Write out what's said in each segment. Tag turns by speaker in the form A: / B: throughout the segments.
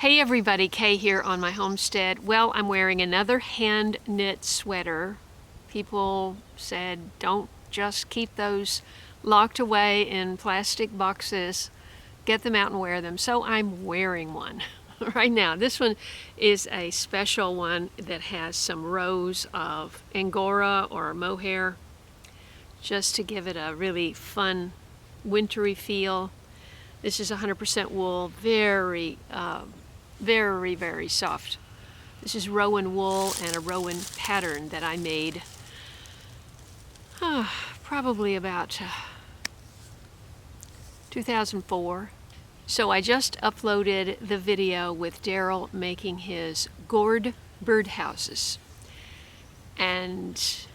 A: Hey everybody, Kay here on my homestead. Well, I'm wearing another hand knit sweater. People said don't just keep those locked away in plastic boxes. Get them out and wear them. So I'm wearing one right now. This one is a special one that has some rows of Angora or mohair just to give it a really fun wintry feel. This is 100% wool, very soft. This is Rowan wool and a Rowan pattern that I made probably about 2004. So I just uploaded the video with Daryl making his GOURD birdhouses. And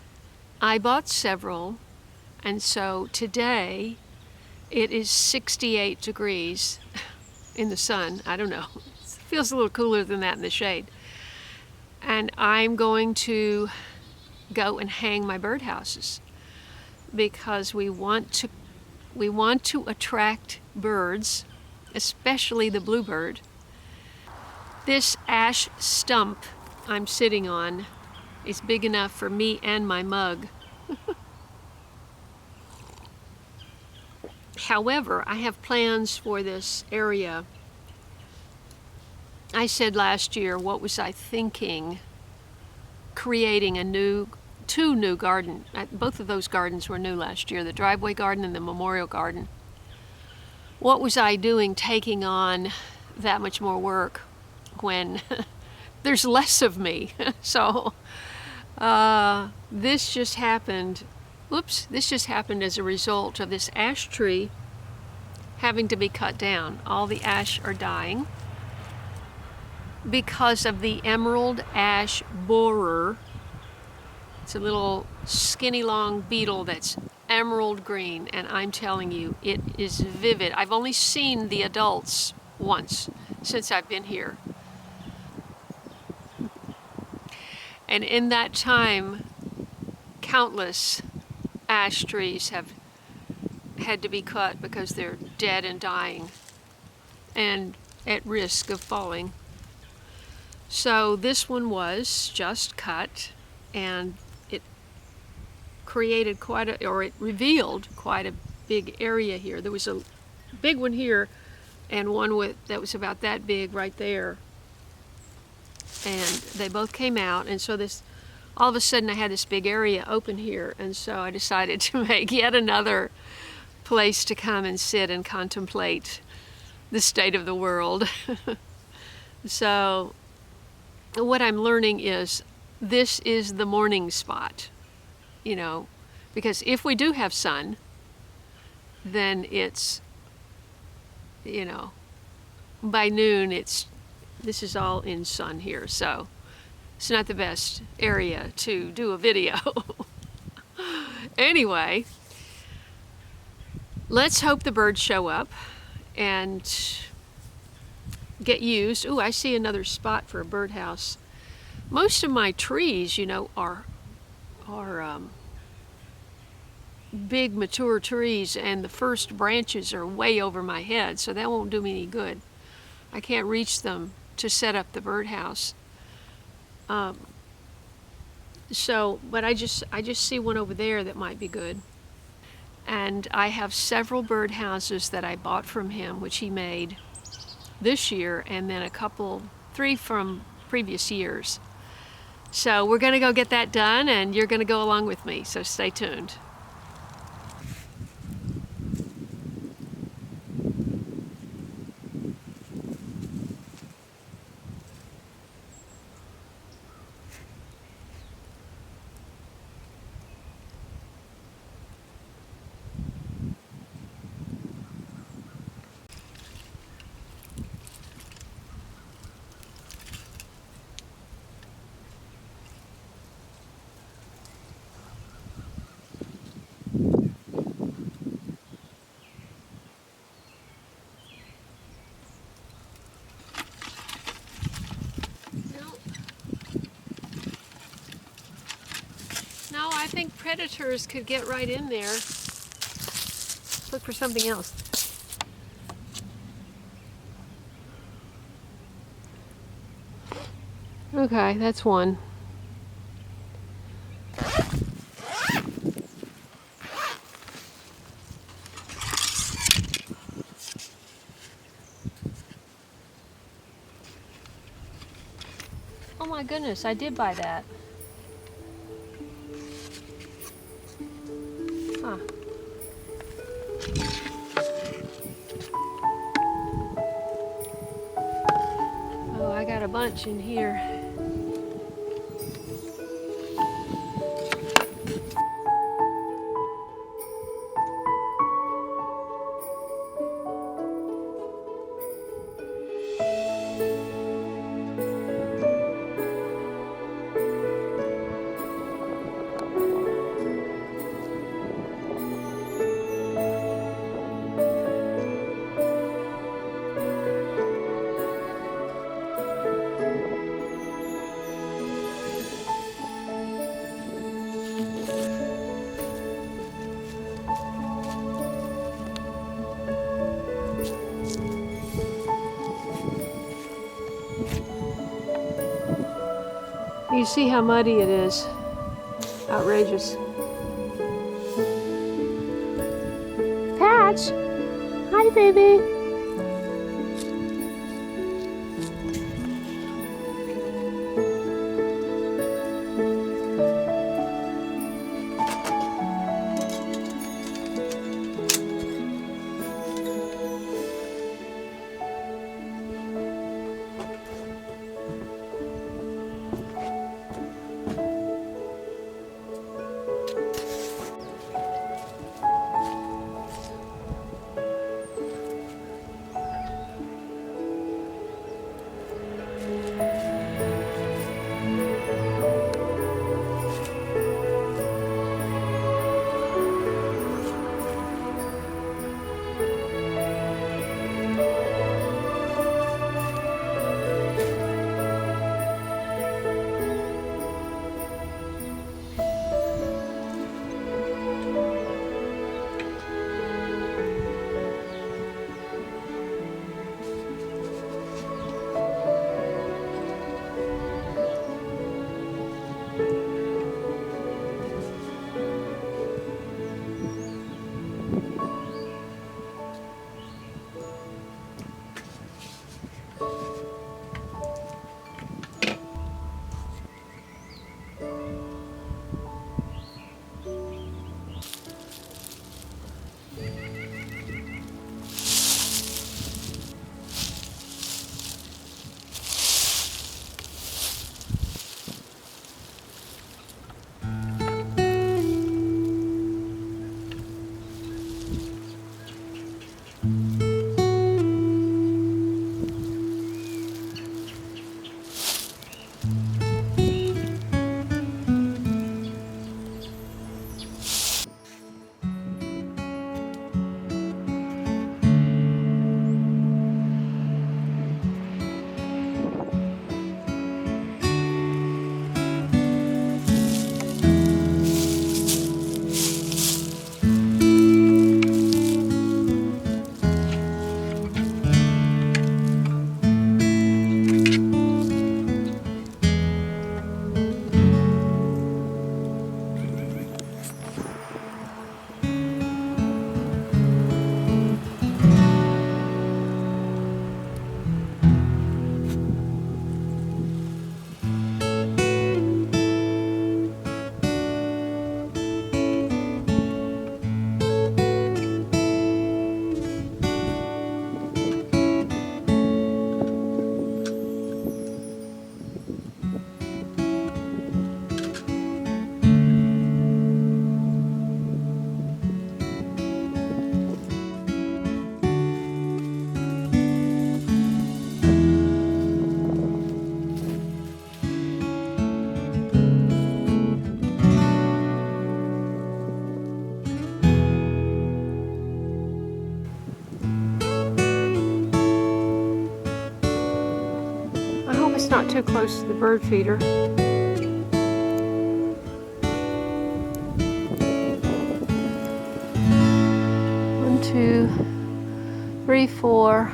A: I bought several, and so today it is 68 degrees in the sun. I don't know. It feels a little cooler than that in the shade. And I'm going to go and hang my birdhouses because we want to attract birds, especially the bluebird. This ash stump I'm sitting on is big enough for me and my mug. However, I have plans for this area. I said last year, what was I thinking? Creating two new gardens. Both of those gardens were new last year, the driveway garden and the memorial garden. What was I doing taking on that much more work when there's less of me? So this just happened. Oops, this just happened as a result of this ash tree having to be cut down. All the ash are dying because of the emerald ash borer. It's a little skinny long beetle that's emerald green, and I'm telling you, it is vivid. I've only seen the adults once since I've been here. And in that time, countless ash trees have had to be cut because they're dead and dying and at risk of falling. So this one was just cut, and it created it revealed quite a big area here. There was a big one here and one that was about that big right there. And they both came out, and so all of a sudden I had this big area open here, and so I decided to make yet another place to come and sit and contemplate the state of the world. So what I'm learning is this is the morning spot, because if we do have sun, then it's, by noon this is all in sun here, so it's not the best area to do a video. Anyway, let's hope the birds show up and get used. Ooh, I see another spot for a birdhouse. Most of my trees, are big mature trees, and the first branches are way over my head, so that won't do me any good. I can't reach them to set up the birdhouse. But I just see one over there that might be good. And I have several birdhouses that I bought from him, which he made this year, and then three from previous years. So we're gonna go get that done, and you're gonna go along with me, so stay tuned. No, I think predators could get right in there. Look for something else. Okay, that's one. Oh my goodness, I did buy that. Huh. Oh, I got a bunch in here. You see how muddy it is. Outrageous. Patch! Hi, baby! Not too close to the bird feeder. 1, 2, 3, 4,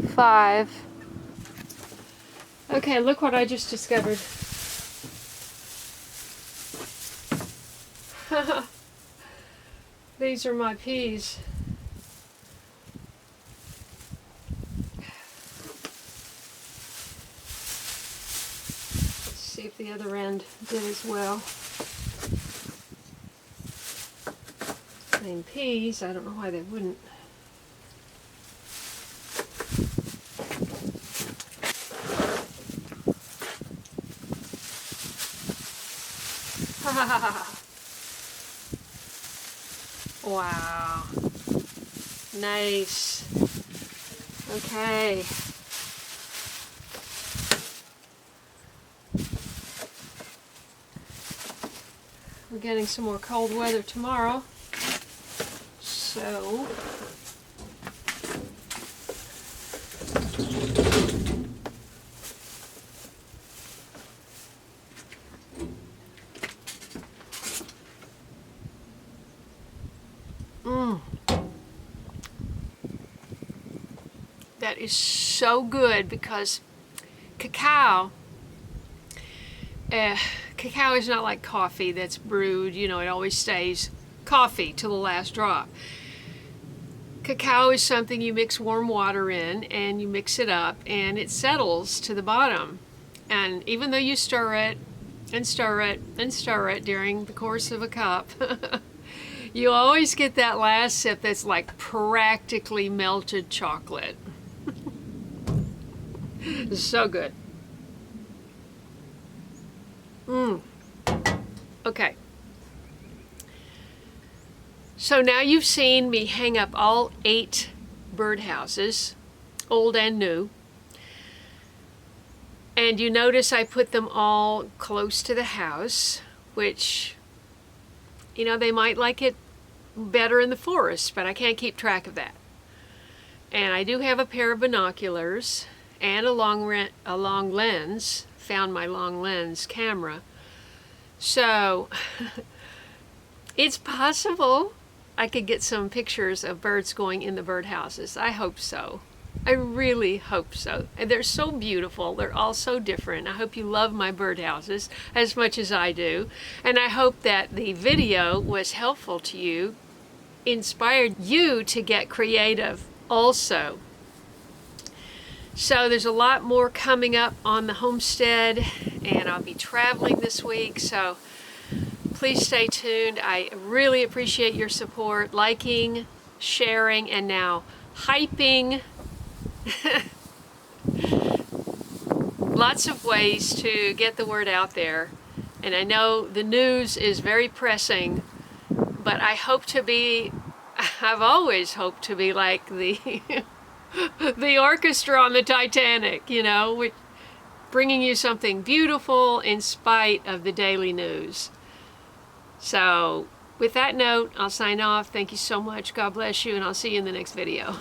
A: 5. Okay, look what I just discovered. These are my peas. Let's see if the other end did as well. I mean, peas, I don't know why they wouldn't. Wow. Nice. Okay. We're getting some more cold weather tomorrow. So that is so good because cacao is not like coffee that's brewed, you know, it always stays coffee till the last drop. Cacao is something you mix warm water in and you mix it up and it settles to the bottom. And even though you stir it and stir it and stir it during the course of a cup, you always get that last sip that's like practically melted chocolate. So good. Okay. So now you've seen me hang up all 8 birdhouses, old and new. And you notice I put them all close to the house, which, you know, they might like it better in the forest, but I can't keep track of that. And I do have a pair of binoculars and a long lens, found my long lens camera. So it's possible I could get some pictures of birds going in the birdhouses. I hope so. I really hope so. And they're so beautiful. They're all so different. I hope you love my birdhouses as much as I do. And I hope that the video was helpful to you, inspired you to get creative also. So there's a lot more coming up on the homestead, and I'll be traveling this week, so please stay tuned. I really appreciate your support, liking, sharing, and now hyping. Lots of ways to get the word out there. And I know the news is very pressing, but I hope to be, I've always hoped to be like the the orchestra on the Titanic, you know, bringing you something beautiful in spite of the daily news. So with that note, I'll sign off. Thank you so much. God bless you, and I'll see you in the next video.